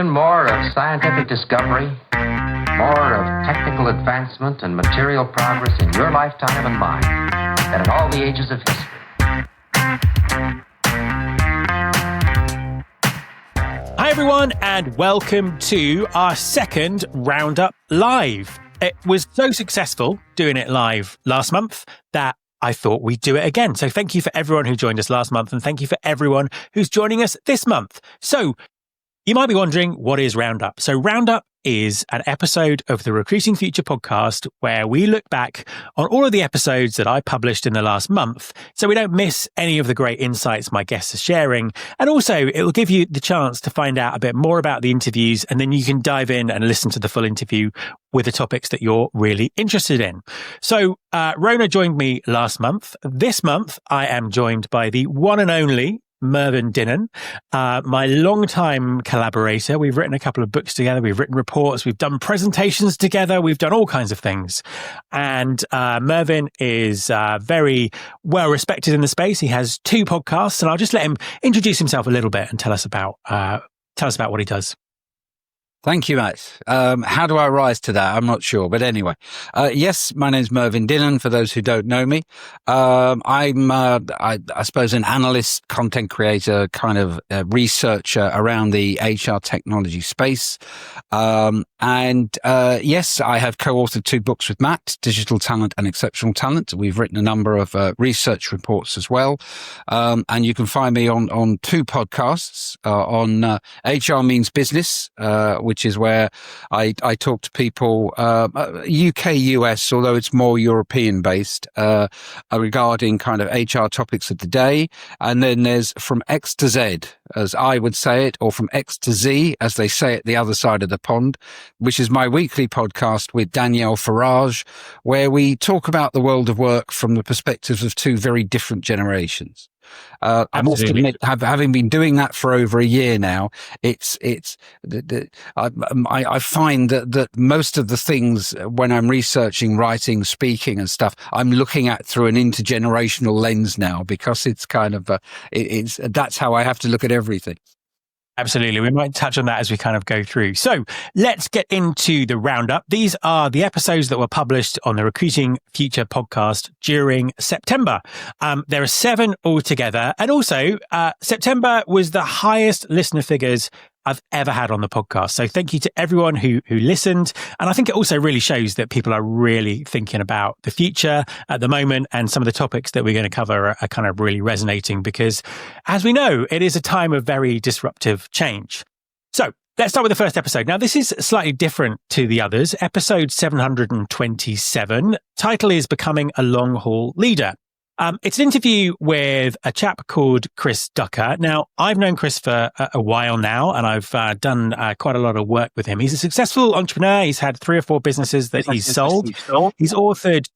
been more of scientific discovery, more of technical advancement and material progress in your lifetime and mine than in all the ages of history. Hi everyone, and welcome to our second Roundup Live. It was so successful doing it live last month that I thought we'd do it again. So thank you for everyone who joined us last month, and thank you for everyone who's joining us this month. So you might be wondering, what is Roundup? So Roundup is an episode of the Recruiting Future podcast where we look back on all of the episodes that I published in the last month so we don't miss any of the great insights my guests are sharing. And also, it will give you the chance to find out a bit more about the interviews, and then you can dive in and listen to the full interview with the topics that you're really interested in. So Rona joined me last month. This month, I am joined by the one and only Mervyn Dinnen, my longtime collaborator. We've written a couple of books together. We've written reports. We've done presentations together. We've done all kinds of things. And Mervyn is very well respected in the space. He has 2 podcasts, and I'll just let him introduce himself a little bit and tell us about what he does. Thank you, Matt. How do I rise to that? I'm not sure. But anyway, yes, my name's Mervyn Dinnen, for those who don't know me. I'm, I suppose, an analyst, content creator, kind of researcher around the HR technology space. Yes, I have co-authored 2 books with Matt, Digital Talent and Exceptional Talent. We've written a number of research reports as well. And you can find me on 2 podcasts, on HR Means Business, which is where I talk to people, UK, US, although it's more European based, regarding kind of HR topics of the day. And then there's From X to Z, as I would say it, or From X to Z, as they say it the other side of the pond, which is my weekly podcast with Danielle Farage, where we talk about the world of work from the perspectives of 2 very different generations. I must admit, having been doing that for over a year now, I find that most of the things when I'm researching, writing, speaking and stuff, I'm looking at through an intergenerational lens now, because it's kind of, that's how I have to look at everything. Absolutely. We might touch on that as we kind of go through. So let's get into the roundup. These are the episodes that were published on the Recruiting Future podcast during September. There are 7 altogether. And also, September was the highest listener figures I've ever had on the podcast. So thank you to everyone who listened. And I think it also really shows that people are really thinking about the future at the moment, and some of the topics that we're going to cover are kind of really resonating because, as we know, it is a time of very disruptive change. So let's start with the first episode. Now, this is slightly different to the others. Episode 727. Title is Becoming a Long Haul Leader. It's an interview with a chap called Chris Ducker. Now, I've known Chris for a while now, and I've done quite a lot of work with him. He's a successful entrepreneur. He's had 3 or 4 businesses that he's sold. He's authored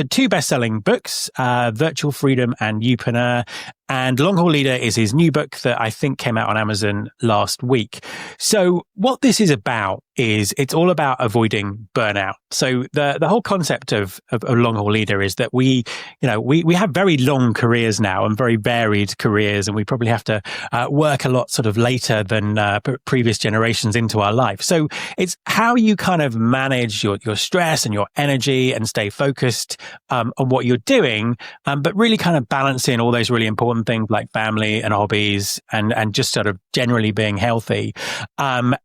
2 best-selling books, Virtual Freedom and Youpreneur. And Long Haul Leader is his new book that I think came out on Amazon last week. So what this is about is it's all about avoiding burnout. So the whole concept of a long haul leader is that we have very long careers now and very varied careers, and we probably have to work a lot sort of later than previous generations into our life. So it's how you kind of manage your stress and your energy and stay focused on what you're doing, but really kind of balancing all those really important things like family and hobbies and just sort of generally being healthy, and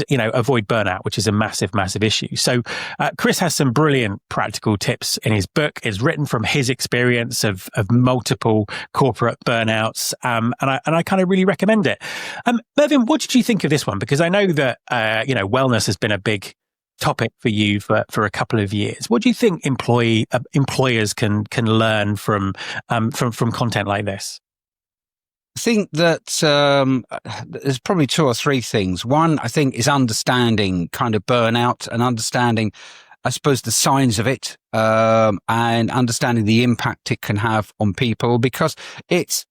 avoid burnout, which is a massive issue. So Chris has some brilliant practical tips in his book. It's written from his experience of multiple corporate burnouts, and I kind of really recommend it. Mervyn, what did you think of this one? Because I know that wellness has been a big topic for you for a couple of years. What do you think employers can learn from content like this? I think that there's probably 2 or 3 things. One, I think, is understanding kind of burnout and understanding, I suppose, the signs of it, and understanding the impact it can have on people, because it's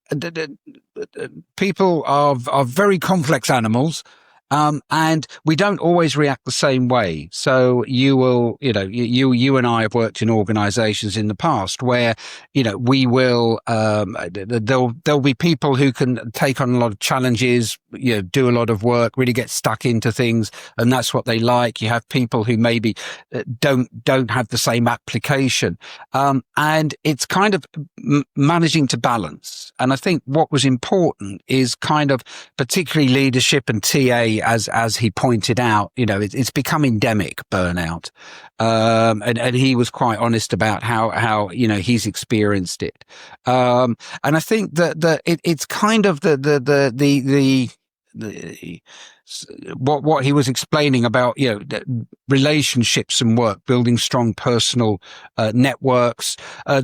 people are very complex animals. And we don't always react the same way. So you and I have worked in organizations in the past where, we will, there'll be people who can take on a lot of challenges, do a lot of work, really get stuck into things. And that's what they like. You have people who maybe don't have the same application. And it's kind of managing to balance. And I think what was important is kind of particularly leadership and TA, as he pointed out, it's become endemic, burnout. And he was quite honest about how he's experienced it. And I think that it's kind of what he was explaining about, relationships and work, building strong personal networks,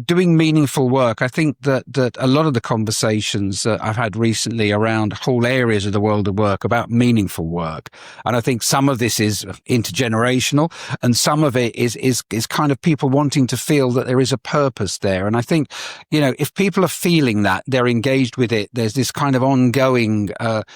doing meaningful work. I think that a lot of the conversations that I've had recently around whole areas of the world of work about meaningful work. And I think some of this is intergenerational, and some of it is kind of people wanting to feel that there is a purpose there. And I think, if people are feeling that, they're engaged with it, there's this kind of ongoing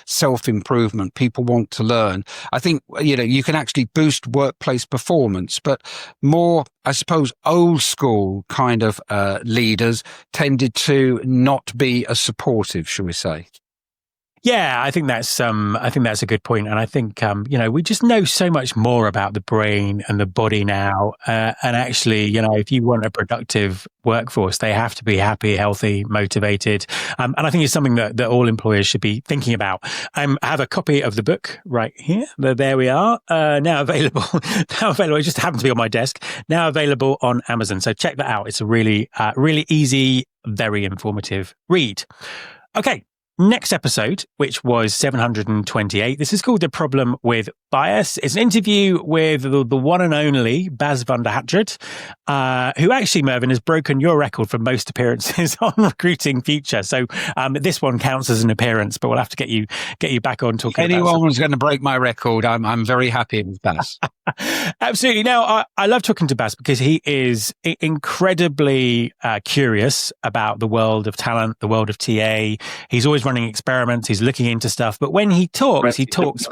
self-improvement. People want to learn. I think, you can actually boost workplace performance, but more, I suppose, old school kind of leaders tended to not be as supportive, shall we say. Yeah, I think that's a good point. And I think, we just know so much more about the brain and the body now. And actually, if you want a productive workforce, they have to be happy, healthy, motivated. And I think it's something that all employers should be thinking about. I have a copy of the book right here. There we are. Now available. It just happened to be on my desk. Now available on Amazon. So check that out. It's a really, really easy, very informative read. Okay. Next episode, which was 728, this is called The Problem with Bias. It's an interview with the one and only Bas van der Hatred, who actually, Mervyn, has broken your record for most appearances on Recruiting Future. So this one counts as an appearance, but we'll have to get you back on talking about anyone was going to break my record. I'm very happy with Bas. Absolutely. Now, I love talking to Bas because he is incredibly curious about the world of talent, the world of TA. He's always running experiments. He's looking into stuff. But when he talks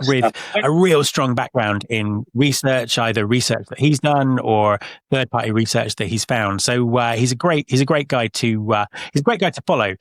with a real strong background in research, either research that he's done or third-party research that he's found. So he's a great guy to follow.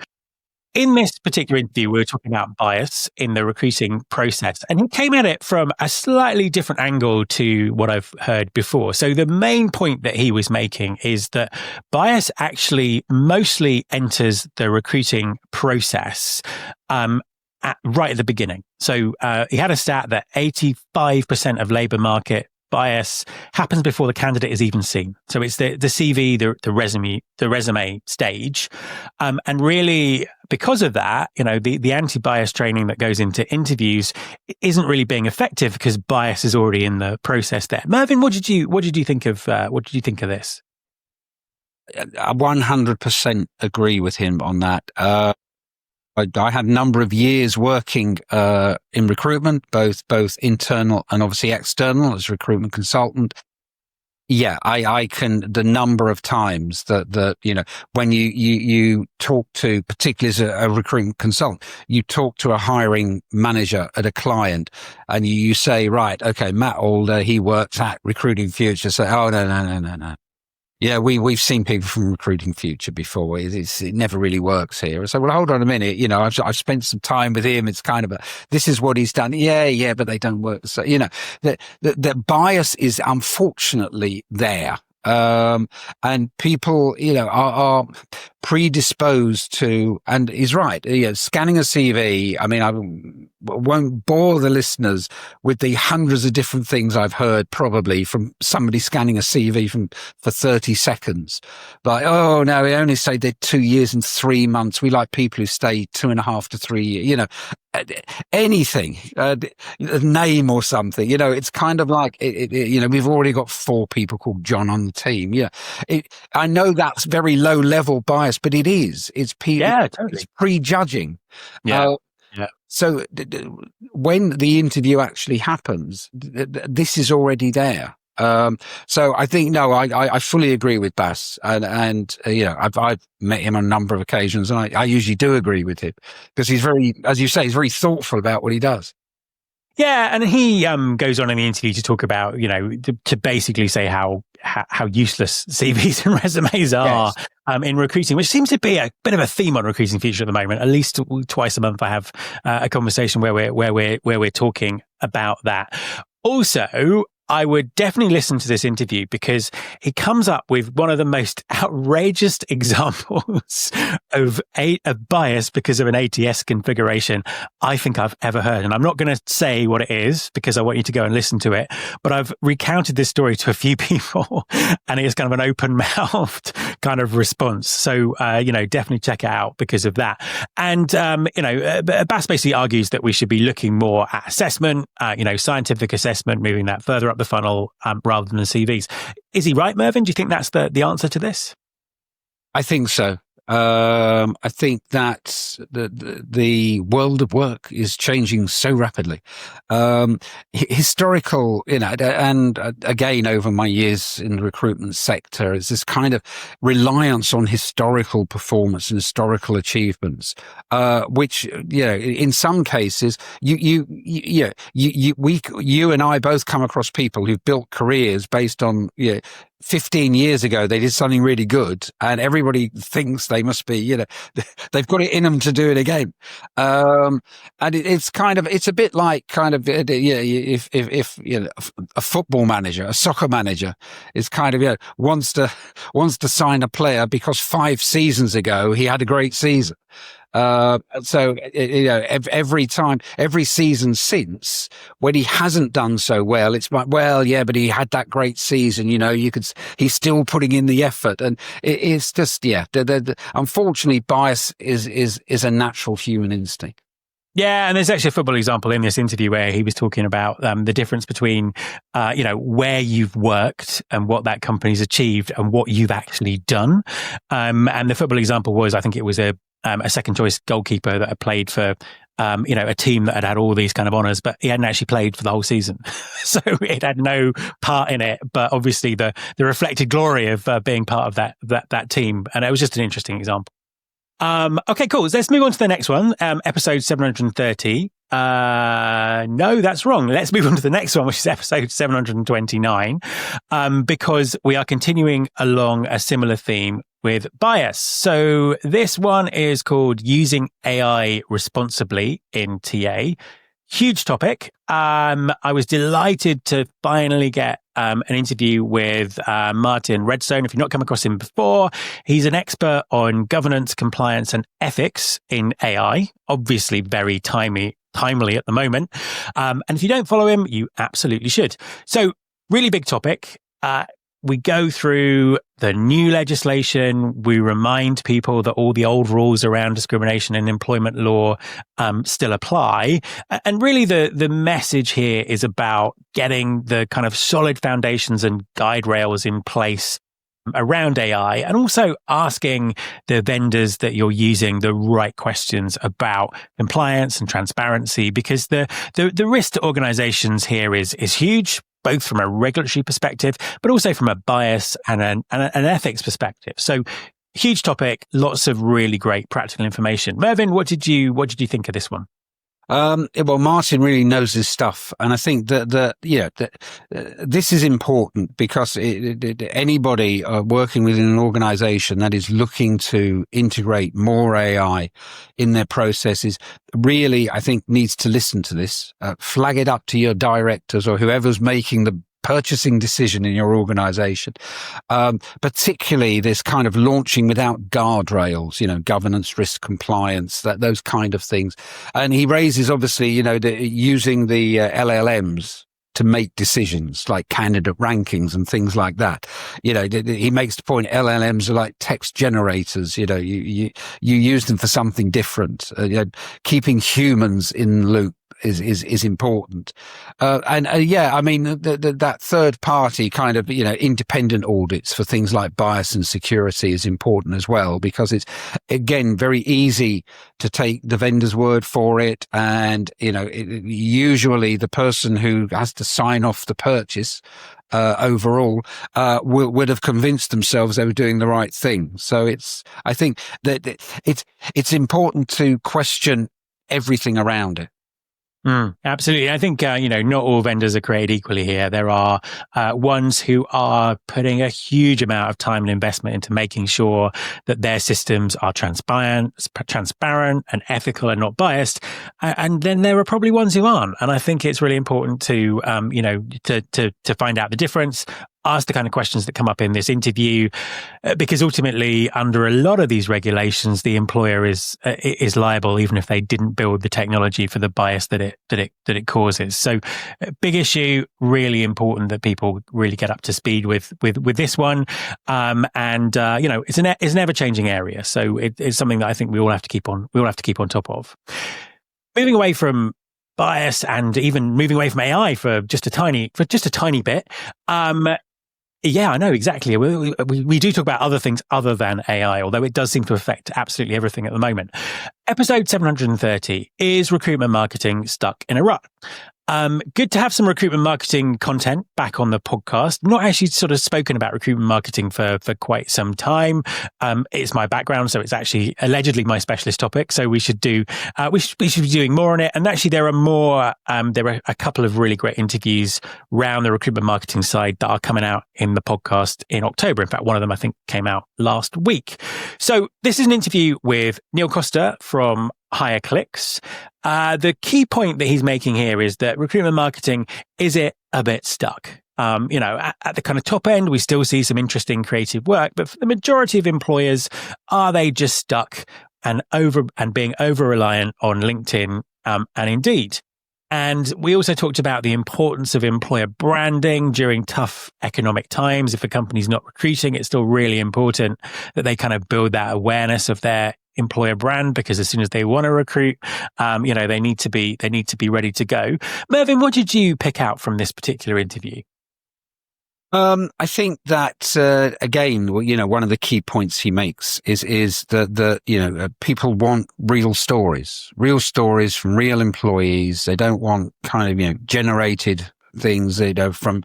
In this particular interview, we were talking about bias in the recruiting process, and he came at it from a slightly different angle to what I've heard before. So the main point that he was making is that bias actually mostly enters the recruiting process right at the beginning. So he had a stat that 85% of labour market bias happens before the candidate is even seen. So it's the CV, the resume stage. And really, because of that, the anti-bias training that goes into interviews isn't really being effective because bias is already in the process there. Mervyn, what did you think of this? I 100% agree with him on that. I had a number of years working in recruitment, both internal and obviously external as a recruitment consultant. Yeah, I can, the number of times that when you talk to, particularly as a recruitment consultant, you talk to a hiring manager at a client and you say, right, okay, Matt Alder, he works at Recruiting Future. So, oh, no. Yeah, we've seen people from Recruiting Future before. It never really works here. So, well, hold on a minute. I've spent some time with him. It's kind of this is what he's done. Yeah, but they don't work. So, the bias is unfortunately there. And people, are predisposed to, and he's right, scanning a CV. I mean, I won't bore the listeners with the hundreds of different things I've heard probably from somebody scanning a CV for 30 seconds. Like, oh no, we only say they're 2 years and 3 months. We like people who stay 2.5 to 3 years, anything, a name or something, it's kind of like, we've already got 4 people called John on the team. Yeah. I know that's very low level bias, but it is. It's totally. It's prejudging. Yeah. So when the interview actually happens, this is already there. So I think, I fully agree with Bas, and I've met him on a number of occasions, and I usually do agree with him because he's very, as you say, he's very thoughtful about what he does. Yeah, and he goes on in the interview to talk about, to basically say how useless CVs and resumes are in recruiting, which seems to be a bit of a theme on Recruiting Future at the moment. At least twice a month, I have a conversation where we're talking about that. Also, I would definitely listen to this interview because he comes up with one of the most outrageous examples of bias because of an ATS configuration I think I've ever heard. And I'm not going to say what it is because I want you to go and listen to it. But I've recounted this story to a few people and it's kind of an open-mouthed kind of response. So, definitely check it out because of that. And, Bass basically argues that we should be looking more at assessment, scientific assessment, moving that further up the funnel rather than the CVs. Is he right, Mervyn? Do you think that's the answer to this? I think so. I think that the world of work is changing so rapidly. Historical, and again, over my years in the recruitment sector, is this kind of reliance on historical performance and historical achievements, which, in some cases, you and I both come across people who've built careers based on, 15 years ago, they did something really good and everybody thinks they must be, they've got it in them to do it again. And it's a bit like if a football manager, a soccer manager is wants to sign a player because 5 seasons ago he had a great season. Every season since, when he hasn't done so well, it's like, well, yeah, but he had that great season, he's still putting in the effort. And it's just, unfortunately, bias is a natural human instinct. Yeah, and there's actually a football example in this interview where he was talking about the difference between, where you've worked and what that company's achieved and what you've actually done. And the football example was, I think it was a second choice goalkeeper that had played for, a team that had all these kind of honours, but he hadn't actually played for the whole season. So it had no part in it, but obviously the reflected glory of being part of that team. And it was just an interesting example. Okay, cool. Let's move on to the next one. Episode 730. No, that's wrong. Let's move on to the next one, which is episode 729, because we are continuing along a similar theme with bias. So this one is called Using AI Responsibly in TA. Huge topic. I was delighted to finally get an interview with Martin Redstone. If you've not come across him before, he's an expert on governance, compliance, and ethics in AI. Obviously, very timely at the moment. And if you don't follow him, you absolutely should. So, really big topic. We go through the new legislation. We remind people that all the old rules around discrimination in employment law still apply. And really the message here is about getting the kind of solid foundations and guide rails in place around AI, and also asking the vendors that you're using the right questions about compliance and transparency, because the risk to organizations here is huge, both from a regulatory perspective, but also from a bias and an ethics perspective. So huge topic, lots of really great practical information. Mervyn, what did you think of this one? Well, Martin really knows his stuff, and I think that this is important because anybody working within an organization that is looking to integrate more AI in their processes really, I think, needs to listen to this, flag it up to your directors or whoever's making the purchasing decision in your organization, particularly this kind of launching without guardrails, governance, risk, compliance, those kind of things. And he raises, obviously, using the LLMs to make decisions like candidate rankings and things like that. He makes the point LLMs are like text generators. You use them for something different. Keeping humans in the loop is important. That third party kind of, independent audits for things like bias and security is important as well, because it's, again, very easy to take the vendor's word for it. And, usually the person who has to sign off the purchase overall would have convinced themselves they were doing the right thing. So I think that it's important to question everything around it. Absolutely. I think, not all vendors are created equally here. There are ones who are putting a huge amount of time and investment into making sure that their systems are transparent and ethical and not biased. And then there are probably ones who aren't. And I think it's really important to, to find out the difference. Ask the kind of questions that come up in this interview, because ultimately, under a lot of these regulations, the employer is liable, even if they didn't build the technology for the bias that it causes. So, big issue. Really important that people really get up to speed with this one. It's an ever changing area. So it's something that I think we all have to keep on top of. Moving away from bias and even moving away from AI for just a tiny bit. Yeah, I know, exactly. We do talk about other things other than AI, although it does seem to affect absolutely everything at the moment. Episode 730 is recruitment marketing stuck in a rut. Good to have some recruitment marketing content back on the podcast. Not actually sort of spoken about recruitment marketing for quite some time. It's my background, so it's actually allegedly my specialist topic. So we should be doing more on it. And actually, there are a couple of really great interviews around the recruitment marketing side that are coming out in the podcast in October. In fact, one of them I think came out last week. So this is an interview with Neil Costa from Higher Clicks. The key point that he's making here is that recruitment marketing, is it a bit stuck? At the kind of top end, we still see some interesting creative work, but for the majority of employers, are they just stuck and being over reliant on LinkedIn and Indeed? And we also talked about the importance of employer branding during tough economic times. If a company's not recruiting, it's still really important that they kind of build that awareness of their employer brand, because as soon as they want to recruit, they need to be ready to go. Mervyn, what did you pick out from this particular interview? I think that, again, one of the key points he makes is that people want real stories from real employees. They don't want kind of, generated things, from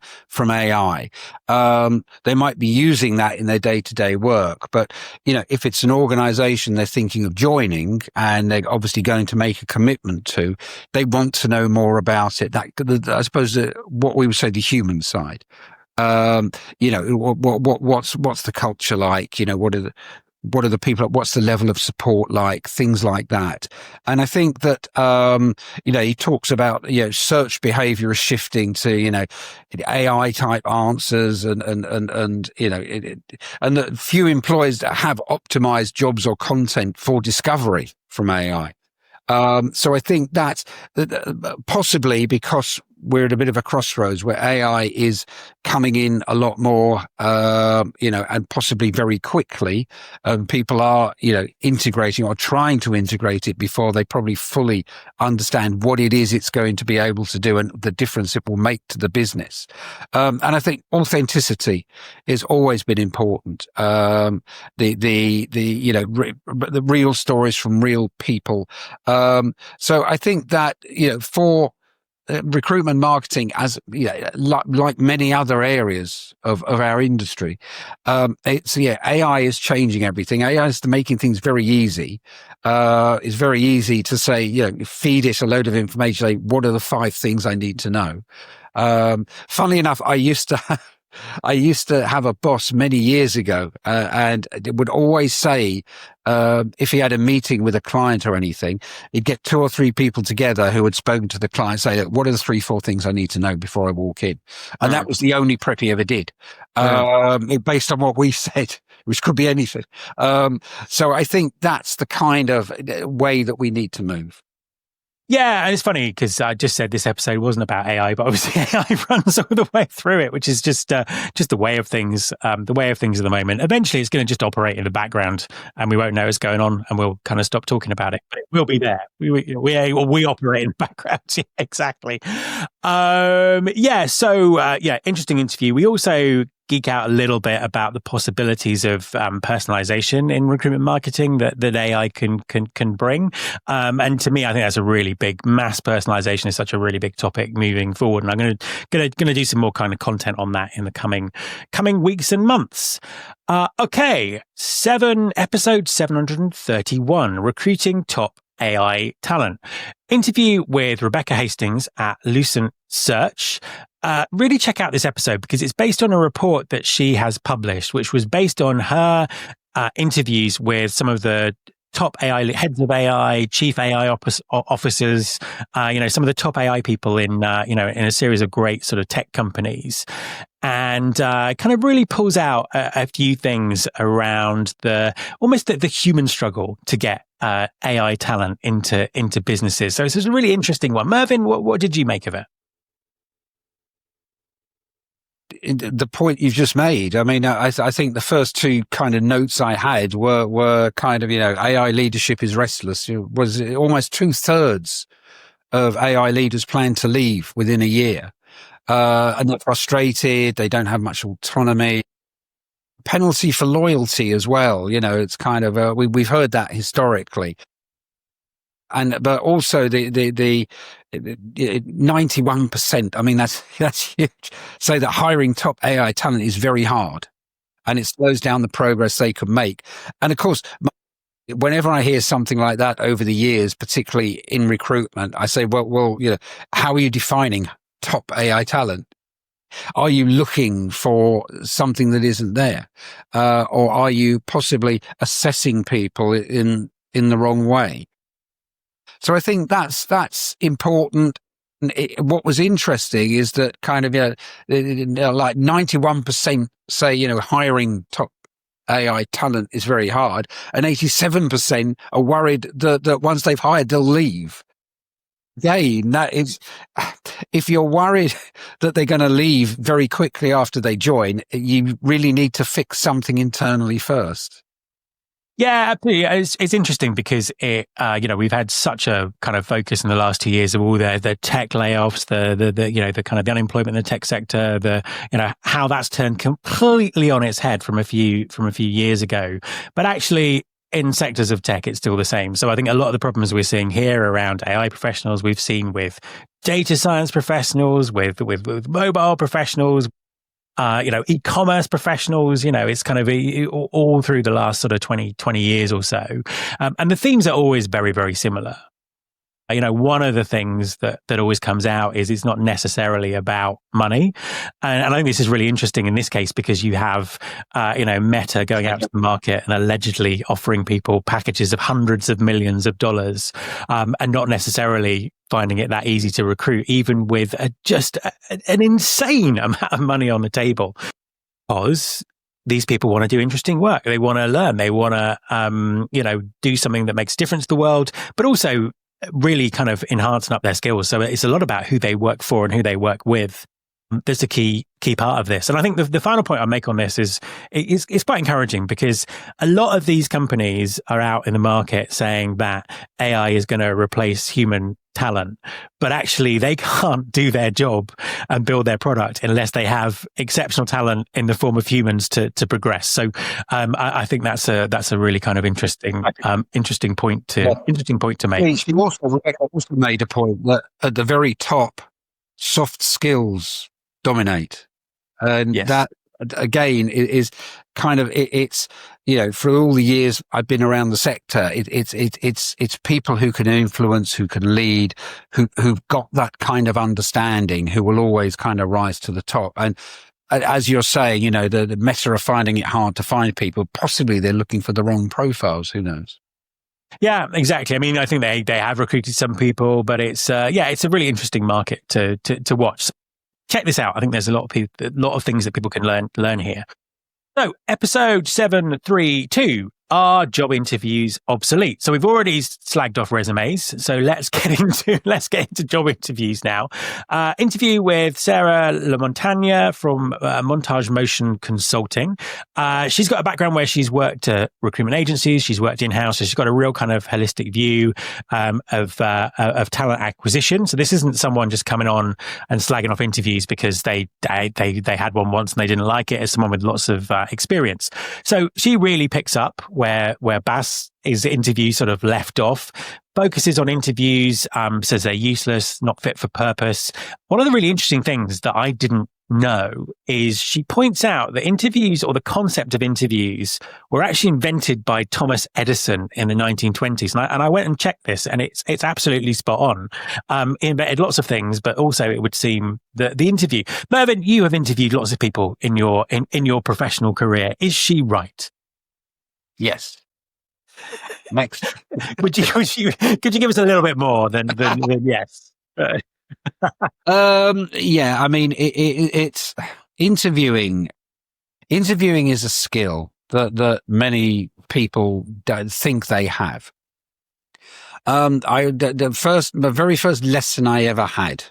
AI. They might be using that in their day-to-day work, but, if it's an organization they're thinking of joining and they're obviously going to make a commitment to, they want to know more about it. That, I suppose, what we would say the human side. What's the culture like? What are the people? What's the level of support like? Things like that. And I think that, he talks about, search behavior is shifting to, AI type answers and that few employers that have optimized jobs or content for discovery from AI. So I think that possibly because we're at a bit of a crossroads where AI is coming in a lot more, and possibly very quickly. People are, integrating or trying to integrate it before they probably fully understand what it is it's going to be able to do and the difference it will make to the business. And I think authenticity has always been important. The real stories from real people. So I think that, for recruitment marketing, as like many other areas of our industry, AI is changing everything. AI is making things very easy. It's very easy to say, feed it a load of information. Like, what are the 5 things I need to know? Funnily enough, I used to have a boss many years ago, and it would always say, if he had a meeting with a client or anything, he'd get 2 or 3 people together who had spoken to the client, say, look, what are the 3-4 things I need to know before I walk in? And that was the only prep he ever did, based on what we said, which could be anything. So I think that's the kind of way that we need to move. Yeah, and it's funny because I just said this episode wasn't about AI, but obviously AI runs all the way through it, which is just the way of things. The way of things at the moment. Eventually, it's going to just operate in the background, and we won't know what's going on, and we'll kind of stop talking about it. But it will be there. We operate in the background. Yeah, exactly. Interesting interview. We also geek out a little bit about the possibilities of personalization in recruitment marketing that AI can bring. And to me, I think that's a really big, mass personalization is such a really big topic moving forward. And I'm going to do some more kind of content on that in the coming weeks and months. Episode 731, Recruiting Top AI talent. Interview with Rebecca Hastings at Lucent Search. Really check out this episode because it's based on a report that she has published, which was based on her interviews with some of the top AI heads of AI, chief AI officers, some of the top AI people in a series of great sort of tech companies, and kind of really pulls out a few things around the human struggle to get AI talent into businesses. So it's a really interesting one. Mervyn, what did you make of it? The point you've just made. I mean, I think the first two kind of notes I had were kind of, AI leadership is restless. It was almost 2/3 of AI leaders plan to leave within a year. And they're frustrated. They don't have much autonomy. Penalty for loyalty as well. It's kind of, we've heard that historically. But also the 91%. I mean, that's huge. Say that hiring top AI talent is very hard, and it slows down the progress they could make. And of course, whenever I hear something like that over the years, particularly in recruitment, I say, well, how are you defining top AI talent? Are you looking for something that isn't there, or are you possibly assessing people in the wrong way? So I think that's important. What was interesting is that kind of, like 91% say, hiring top AI talent is very hard, and 87% are worried that once they've hired, they'll leave. Again, that is, if you're worried that they're going to leave very quickly after they join, you really need to fix something internally first. Yeah, absolutely. It's interesting because we've had such a kind of focus in the last 2 years of all the tech layoffs, the kind of the unemployment in the tech sector, how that's turned completely on its head from a few years ago. But actually, in sectors of tech, it's still the same. So I think a lot of the problems we're seeing here around AI professionals, we've seen with data science professionals, with mobile professionals, e-commerce professionals, it's kind of all through the last sort of 20 years or so. And the themes are always very, very similar. One of the things that always comes out is it's not necessarily about money. And I think this is really interesting in this case because you have, Meta going out to the market and allegedly offering people packages of hundreds of millions of dollars, and not necessarily finding it that easy to recruit, even with just an insane amount of money on the table. Because these people want to do interesting work. They want to learn. They want to, do something that makes a difference to the world, but also really kind of enhancing up their skills. So it's a lot about who they work for and who they work with. There's a key part of this. And I think the final point I make on this is it's quite encouraging because a lot of these companies are out in the market saying that AI is going to replace human talent, but actually they can't do their job and build their product unless they have exceptional talent in the form of humans to progress. So I think that's a really kind of interesting point to make. She also made a point that at the very top, soft skills dominate, and yes. That again is kind of it's for all the years I've been around the sector, it's people who can influence, who can lead, who've got that kind of understanding, who will always kind of rise to the top. And as you're saying, the Meta are finding it hard to find people. Possibly they're looking for the wrong profiles. Who knows? Yeah, exactly. I mean, I think they have recruited some people, but it's a really interesting market to watch. Check this out. I think there's a lot of things that people can learn here. So, episode 732. Are job interviews obsolete? So we've already slagged off resumes. So let's get into job interviews now. Interview with Sarah LaMontagne from Montage Motion Consulting. She's got a background where she's worked at recruitment agencies. She's worked in-house. So she's got a real kind of holistic view of talent acquisition. So this isn't someone just coming on and slagging off interviews because they had one once and they didn't like it. It's someone with lots of experience. So she really picks up where Bass' interview sort of left off, focuses on interviews, says they're useless, not fit for purpose. One of the really interesting things that I didn't know is she points out that interviews, or the concept of interviews, were actually invented by Thomas Edison in the 1920s. And I went and checked this, and it's absolutely spot on. He invented lots of things, but also it would seem that the interview. Mervyn, you have interviewed lots of people in your professional career. Is she right? Yes. Next. Could you give us a little bit more than yes? Yeah, I mean, it's interviewing. Interviewing is a skill that many people don't think they have. The very first lesson I ever had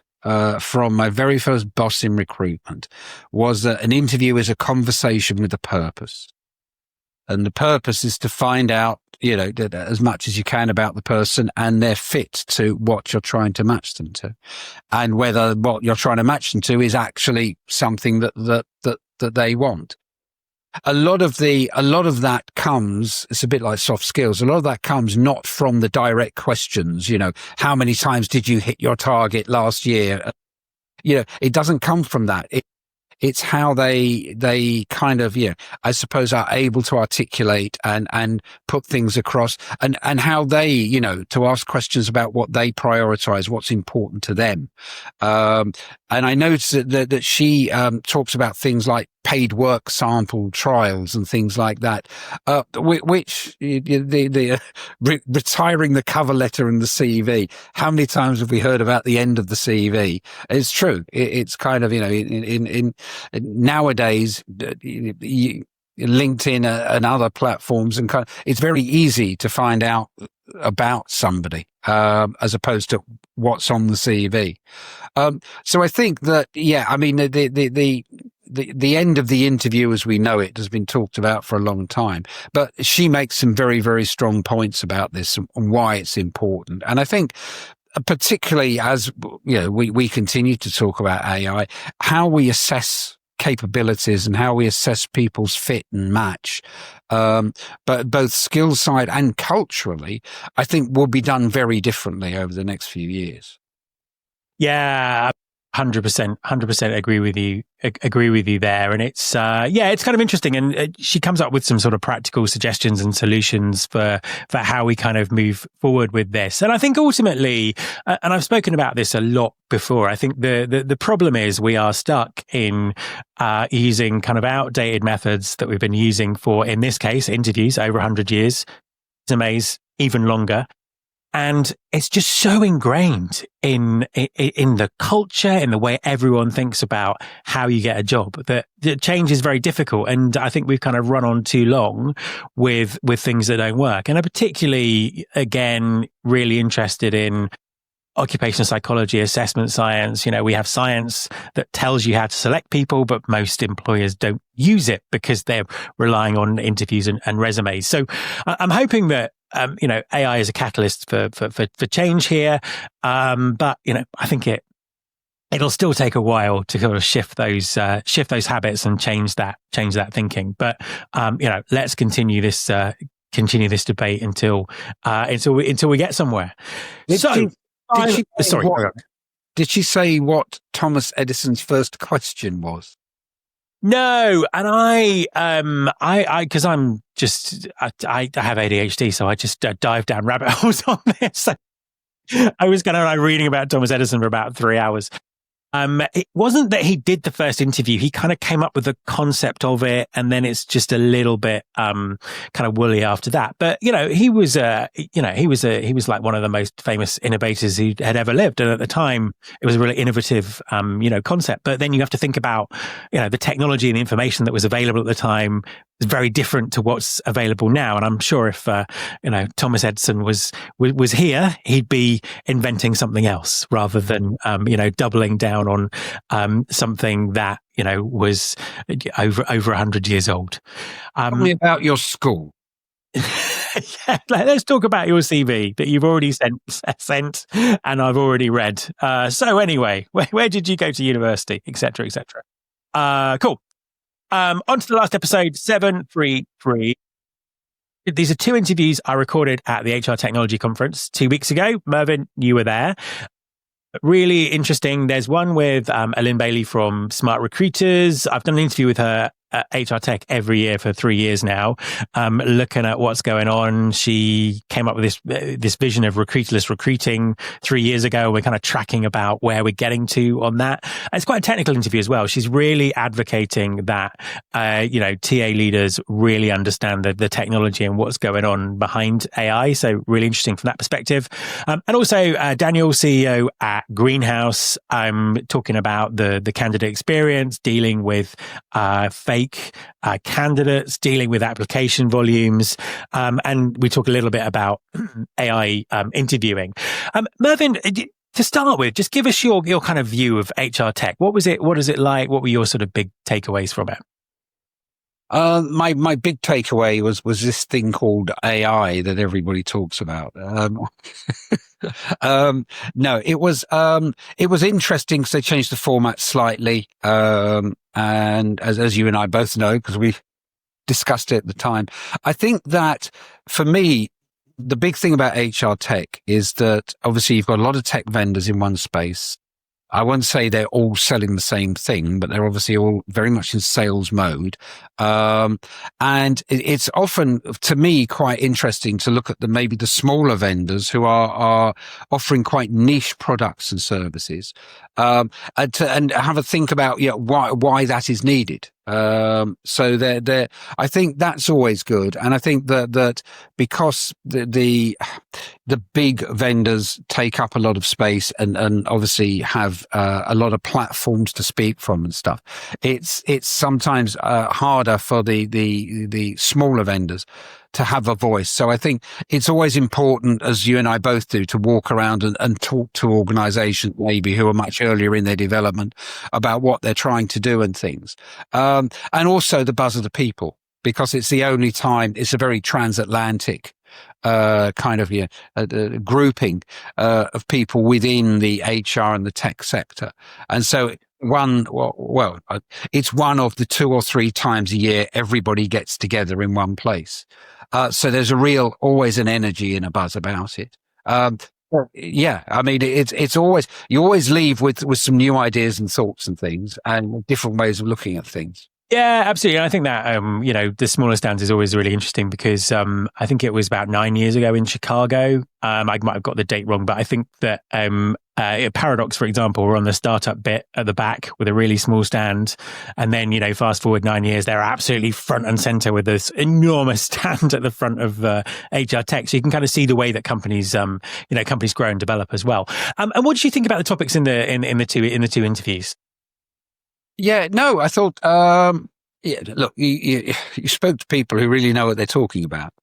from my very first boss in recruitment was that an interview is a conversation with a purpose. And the purpose is to find out, as much as you can about the person and their fit to what you're trying to match them to, and whether what you're trying to match them to is actually something that they want. A lot of that comes, it's a bit like soft skills. A lot of that comes not from the direct questions, how many times did you hit your target last year? It doesn't come from that. It's how they kind of, I suppose, are able to articulate and put things across, and how they, to ask questions about what they prioritize, what's important to them. And I noticed that she talks about things like paid work sample trials and things like that, which retiring the cover letter and the CV. How many times have we heard about the end of the CV? It's true. It's kind of, in nowadays, LinkedIn and other platforms, and it's very easy to find out about somebody, as opposed to what's on the CV. So I think that, I mean, the end of the interview as we know it has been talked about for a long time, but she makes some very, very strong points about this and why it's important. And I think, particularly as we continue to talk about AI, how we assess capabilities and how we assess people's fit and match, but both skill side and culturally, I think will be done very differently over the next few years. Yeah, 100% agree with you there. And it's it's kind of interesting, and she comes up with some sort of practical suggestions and solutions for how we kind of move forward with this. And I think ultimately, and I've spoken about this a lot before, I think the problem is we are stuck in using kind of outdated methods that we've been using for, in this case, interviews over 100 years, resumes even longer. And it's just so ingrained in the culture, in the way everyone thinks about how you get a job, that change is very difficult. And I think we've kind of run on too long with things that don't work. And I'm particularly, again, really interested in occupational psychology, assessment science. We have science that tells you how to select people, but most employers don't use it because they're relying on interviews and resumes. So I'm hoping that AI is a catalyst for change here. But I think it'll still take a while to sort of shift those habits and change that thinking. But let's continue this debate until we get somewhere. Did she say what Thomas Edison's first question was? No, and I because I have ADHD, so I just dive down rabbit holes on this. I was reading about Thomas Edison for about 3 hours. It wasn't that he did the first interview. He kind of came up with the concept of it, and then it's just a little bit kind of woolly after that. But he was like one of the most famous innovators who had ever lived, and at the time it was a really innovative concept. But then you have to think about the technology and the information that was available at the time is very different to what's available now. And I'm sure if Thomas Edison was here, he'd be inventing something else rather than doubling down on something that was over 100 years old. Tell me about your school. Yeah, let's talk about your CV that you've already sent and I've already read. So anyway, where did you go to university, etc., etc. Cool. On to the last episode, 733. These are two interviews I recorded at the HR Technology Conference 2 weeks ago. Mervyn, you were there. Really interesting. There's one with Ellen Bailey from Smart Recruiters. I've done an interview with her at HR Tech every year for 3 years now, looking at what's going on. She came up with this vision of recruiterless recruiting 3 years ago. We're kind of tracking about where we're getting to on that. And it's quite a technical interview as well. She's really advocating that, TA leaders really understand the technology and what's going on behind AI. So really interesting from that perspective. And also Daniel, CEO at Greenhouse, talking about the candidate experience, dealing with fake candidates, dealing with application volumes, and we talk a little bit about AI interviewing. Mervyn, to start with, just give us your kind of view of HR tech. What was it? What is it like? What were your sort of big takeaways from it? My big takeaway was this thing called AI that everybody talks about. No, it was interesting because they changed the format slightly. And as you and I both know, because we discussed it at the time, I think that for me, the big thing about HR tech is that obviously you've got a lot of tech vendors in one space. I won't say they're all selling the same thing, but they're obviously all very much in sales mode. And it's often, to me, quite interesting to look at maybe the smaller vendors who are offering quite niche products and services, and have a think about, why that is needed. So I think that's always good. And I think that because the big vendors take up a lot of space and obviously have a lot of platforms to speak from and stuff, it's sometimes harder for the smaller vendors to have a voice. So I think it's always important, as you and I both do, to walk around and talk to organizations maybe who are much earlier in their development about what they're trying to do and things. And also the buzz of the people, because it's the only time, it's a very transatlantic kind of grouping of people within the HR and the tech sector. And so it's one of the 2 or 3 times a year everybody gets together in one place. So there's always an energy and a buzz about it. Yeah, I mean, it's always, you always leave with some new ideas and thoughts and things and different ways of looking at things. Yeah, absolutely. And I think that, the smaller stands is always really interesting because I think it was about 9 years ago in Chicago. I might have got the date wrong, but I think that Paradox, for example, were on the startup bit at the back with a really small stand. And then, fast forward 9 years, they're absolutely front and center with this enormous stand at the front of HR tech. So you can kind of see the way that companies grow and develop as well. And what did you think about the topics in the two interviews? Yeah, no, I thought, look, you spoke to people who really know what they're talking about.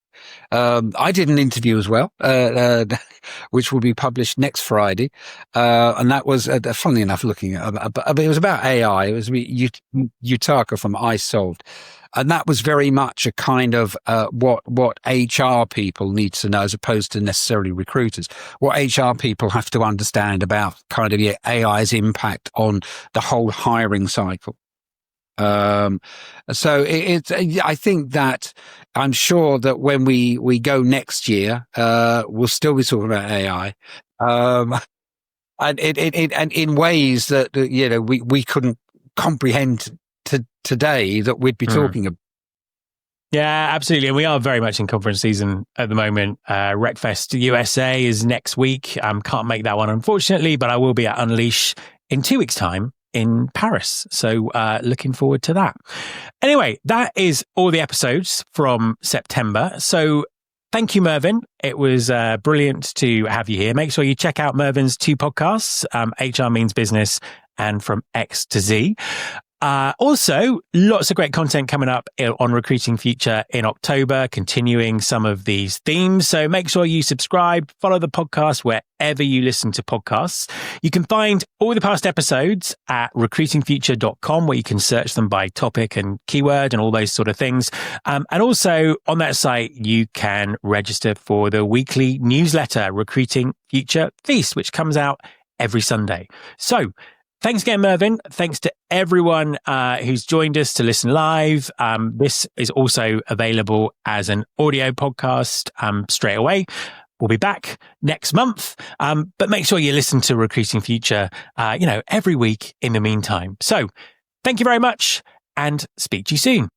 I did an interview as well, which will be published next Friday. And that was, funnily enough, looking at, it was about AI. It was Yutaka from iSolved. And that was very much a kind of what HR people need to know, as opposed to necessarily recruiters. What HR people have to understand about kind of AI's impact on the whole hiring cycle. So I think that I'm sure that when we go next year, we'll still be talking about AI. And in ways that, we couldn't comprehend today that we'd be talking about. Yeah, absolutely. And we are very much in conference season at the moment. RecFest USA is next week. Can't make that one, unfortunately, but I will be at Unleash in 2 weeks' time in Paris. So looking forward to that. Anyway, that is all the episodes from September. So thank you, Mervyn. It was brilliant to have you here. Make sure you check out Mervyn's 2 podcasts, HR Means Business and From X to Z. Also, lots of great content coming up on Recruiting Future in October, continuing some of these themes. So make sure you subscribe, follow the podcast wherever you listen to podcasts. You can find all the past episodes at recruitingfuture.com, where you can search them by topic and keyword and all those sort of things. And also on that site, you can register for the weekly newsletter, Recruiting Future Feast, which comes out every Sunday. So Thanks again, Mervyn. Thanks to everyone who's joined us to listen live. This is also available as an audio podcast straight away. We'll be back next month, but make sure you listen to Recruiting Future, every week in the meantime. So thank you very much and speak to you soon.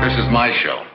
This is my show.